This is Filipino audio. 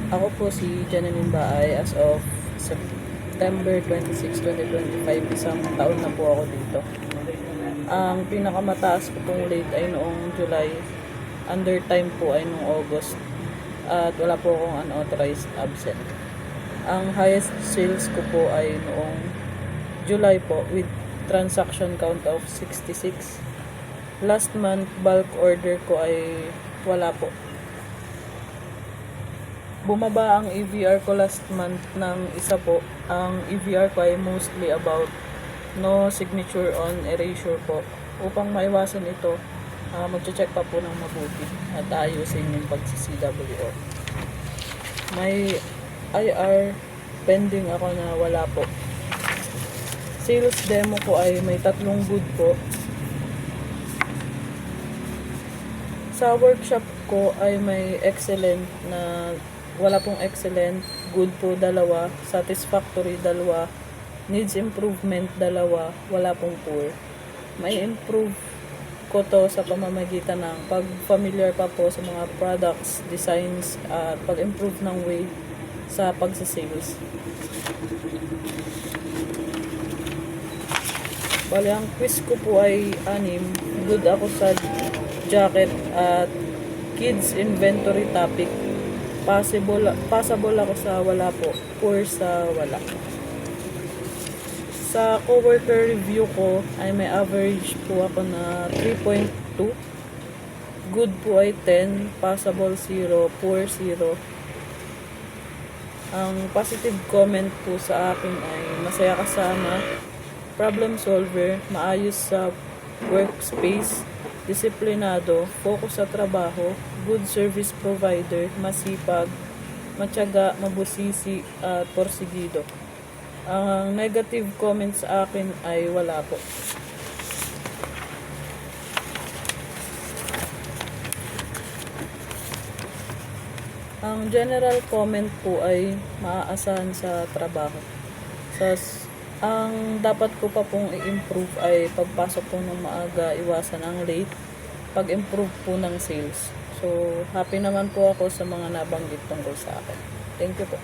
Ako po si Janine Baay as of September 26, 2025. Isang taon na po ako dito. Ang pinakamataas ko pong late ay noong July. Under time po ay noong August. At wala po akong unauthorized absent. Ang highest sales ko po ay noong July po with transaction count of 66. Last month, bulk order ko ay wala po. Bumaba ang EVR ko last month ng isa po. Ang EVR ko ay mostly about no signature on erasure po. Upang maiwasan ito, magche-check pa po ng mabuti at ayusin yung pag-CWO. May IR pending ako na wala po. Sales demo ko ay may 3 good po. Sa workshop ko ay may excellent na wala pong excellent, good po 2, satisfactory 2, needs improvement 2, wala pong poor. May improve ko to sa pamamagitan ng pag-familiar pa po sa mga products, designs, at pag-improve ng way sa pagsasales. Bali, ang quiz ko po ay 6. Good ako sa jacket at kids inventory topic. Passable ako sa wala po. Poor sa wala. Sa coworker review ko ay may average po ako na 3.2. Good po ay 10. Passable 0. Poor 0. Ang positive comment po sa akin ay masaya kasama, problem solver, maayos sa workspace, disiplinado, focus sa trabaho, good service provider, masipag, matyaga, mabusisi, at porsigido. Ang negative comments sa akin ay wala po. Ang general comment po ay maaasahan sa trabaho. Ang dapat ko pa pong i-improve ay pagpasok po ng maaga, iwasan ang late, pag-improve po ng sales. So, happy naman po ako sa mga nabanggit tungkol sa akin. Thank you po.